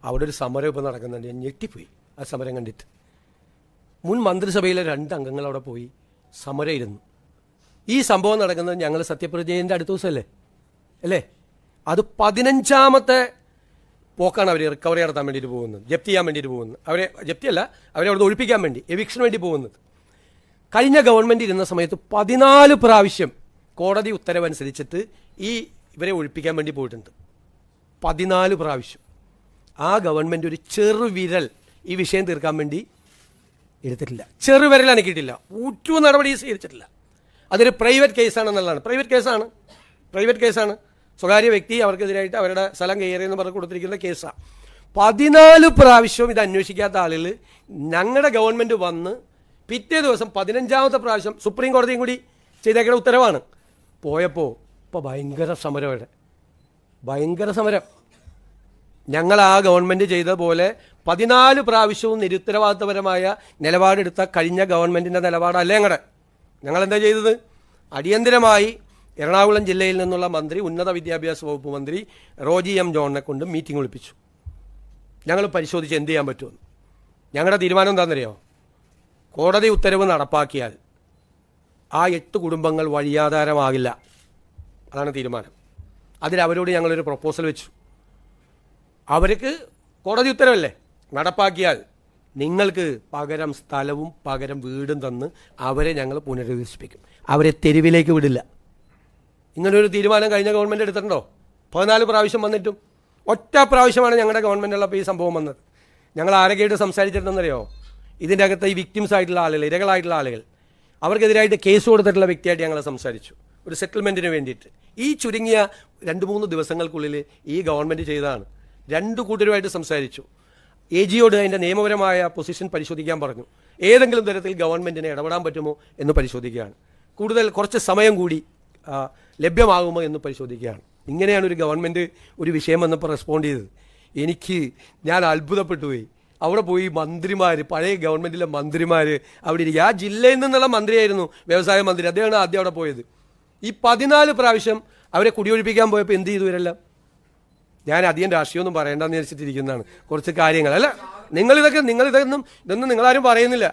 അവിടെ ഒരു സമരം ഇപ്പോൾ നടക്കുന്നുണ്ട്. ഞാൻ ഞെട്ടിപ്പോയി ആ സമരം കണ്ടിട്ട്. മുൻ മന്ത്രിസഭയിലെ 2 അംഗങ്ങൾ അവിടെ പോയി സമരം ഇരുന്നു. ഈ സംഭവം നടക്കുന്നത് ഞങ്ങൾ സത്യപ്രതിജ്ഞേൻ്റെ അടുത്ത ദിവസമല്ലേ അല്ലേ? അത് 15ാമത്തെ പോക്കാണ് അവർ റിക്കവറി നടത്താൻ വേണ്ടിയിട്ട് പോകുന്നത്, ജപ്തി ചെയ്യാൻ വേണ്ടിയിട്ട് പോകുന്നത്. അവരെ ജപ്തിയല്ല, അവരെ അവിടെ ഒഴിപ്പിക്കാൻ വേണ്ടി, എവിക്ഷന് വേണ്ടി പോകുന്നത്. കഴിഞ്ഞ ഗവൺമെൻറ് ഇരുന്ന സമയത്ത് 14 പ്രാവശ്യം കോടതി ഉത്തരവനുസരിച്ചിട്ട് ഇവരെ ഒഴിപ്പിക്കാൻ വേണ്ടി പോയിട്ടുണ്ട്. 14 പ്രാവശ്യം. ആ ഗവൺമെൻറ് ഒരു ചെറുവിരൽ ഈ വിഷയം തീർക്കാൻ വേണ്ടി എടുത്തിട്ടില്ല. ചെറുവിരൽ അനക്കിയിട്ടില്ല. ഒരു നടപടി സ്വീകരിച്ചിട്ടില്ല. അതൊരു പ്രൈവറ്റ് കേസാണെന്നുള്ളതാണ്. പ്രൈവറ്റ് കേസാണ്. സ്വകാര്യ വ്യക്തി അവർക്കെതിരായിട്ട് അവരുടെ സ്ഥലം കയറിയെന്ന് പറഞ്ഞ് കൊടുത്തിരിക്കുന്ന കേസാണ്. 14 പ്രാവശ്യം ഇത് അന്വേഷിക്കാത്ത ആളുകൾ ഞങ്ങളുടെ ഗവൺമെൻറ് വന്ന് പിറ്റേ ദിവസം 15ാമത്തെ പ്രാവശ്യം സുപ്രീം കോടതിയും കൂടി ചെയ്തേക്കുന്ന ഉത്തരവാണ്. പോയപ്പോൾ ഇപ്പോൾ ഭയങ്കര സമരം. ഞങ്ങൾ ആ ഗവൺമെൻറ് ചെയ്ത പോലെ 14 പ്രാവശ്യവും നിരുത്തരവാദിത്തപരമായ നിലപാടെടുത്ത കഴിഞ്ഞ ഗവൺമെൻറ്റിൻ്റെ നിലപാടല്ലേ ഞങ്ങളെന്താ ചെയ്തത്? അടിയന്തരമായി എറണാകുളം ജില്ലയിൽ നിന്നുള്ള മന്ത്രി, ഉന്നത വിദ്യാഭ്യാസ വകുപ്പ് മന്ത്രി റോജി എം ജോണിനെ കൊണ്ട് മീറ്റിംഗ് വിളിപ്പിച്ചു. ഞങ്ങൾ പരിശോധിച്ച് എന്ത് ചെയ്യാൻ പറ്റുമെന്ന്. ഞങ്ങളുടെ തീരുമാനം എന്താണെന്നറിയോ? കോടതി ഉത്തരവ് നടപ്പാക്കിയാൽ ആ 8 കുടുംബങ്ങൾ വഴിയാധാരമാകില്ല. അതാണ് തീരുമാനം. അതിലവരോട് ഞങ്ങളൊരു പ്രപ്പോസൽ വെച്ചു. അവർക്ക് കോടതി ഉത്തരവല്ലേ, നടപ്പാക്കിയാൽ നിങ്ങൾക്ക് പകരം സ്ഥലവും പകരം വീടും തന്ന് അവരെ ഞങ്ങൾ പുനരധിവസിപ്പിക്കും. അവരെ തെരുവിലേക്ക് വിടില്ല. ഇങ്ങനൊരു തീരുമാനം കഴിഞ്ഞ ഗവൺമെൻറ് എടുത്തിട്ടുണ്ടോ? 14 പ്രാവശ്യം വന്നിട്ടും ഒറ്റ പ്രാവശ്യമാണ് ഞങ്ങളുടെ ഗവൺമെൻറ്റുള്ളപ്പോൾ ഈ സംഭവം വന്നത്. ഞങ്ങൾ ആരൊക്കെയായിട്ട് സംസാരിച്ചിട്ടുണ്ടെന്നറിയോ? ഇതിൻ്റെ അകത്ത് ഈ വിക്ടിംസ് ആയിട്ടുള്ള ആളുകൾ, ഇരകളായിട്ടുള്ള ആളുകൾ, അവർക്കെതിരായിട്ട് കേസ് കൊടുത്തിട്ടുള്ള വ്യക്തിയായിട്ട് ഞങ്ങൾ സംസാരിച്ചു. ഒരു സെറ്റിൽമെൻറ്റിന് വേണ്ടിയിട്ട്. ഈ ചുരുങ്ങിയ 2-3 ദിവസങ്ങൾക്കുള്ളിൽ ഈ ഗവൺമെൻറ് ചെയ്തതാണ്. 2 കൂട്ടരുമായിട്ട് സംസാരിച്ചു. AGയോട് അതിൻ്റെ നിയമപരമായ പൊസിഷൻ പരിശോധിക്കാൻ പറഞ്ഞു. ഏതെങ്കിലും തരത്തിൽ ഗവൺമെൻറ്റിനെ ഇടപെടാൻ പറ്റുമോ എന്ന് പരിശോധിക്കുകയാണ്. കുറച്ച് സമയം കൂടി ലഭ്യമാകുമോ എന്ന് പരിശോധിക്കുകയാണ്. ഇങ്ങനെയാണ് ഒരു ഗവൺമെൻറ് ഒരു വിഷയം വന്നപ്പോൾ റെസ്പോണ്ട് ചെയ്തത്. ഞാൻ അത്ഭുതപ്പെട്ടു പോയി. അവിടെ പോയി മന്ത്രിമാർ, പഴയ ഗവൺമെൻറ്റിലെ മന്ത്രിമാർ അവിടെ ഇരിക്കുക. ആ ജില്ലയിൽ നിന്നുള്ള മന്ത്രിയായിരുന്നു, വ്യവസായ മന്ത്രി. അദ്ദേഹമാണ് ആദ്യം അവിടെ പോയത്. ഈ 14 പ്രാവശ്യം അവരെ കുടിയൊഴിപ്പിക്കാൻ പോയപ്പോൾ എന്ത് ചെയ്തു ഇവരെല്ലാം? ഞാൻ അധികം രാഷ്ട്രീയമൊന്നും പറയേണ്ടെന്ന് വിചാരിച്ചിട്ടിരിക്കുന്നതാണ്. കുറച്ച് കാര്യങ്ങൾ അല്ല, ഇതൊന്നും നിങ്ങളാരും പറയുന്നില്ല.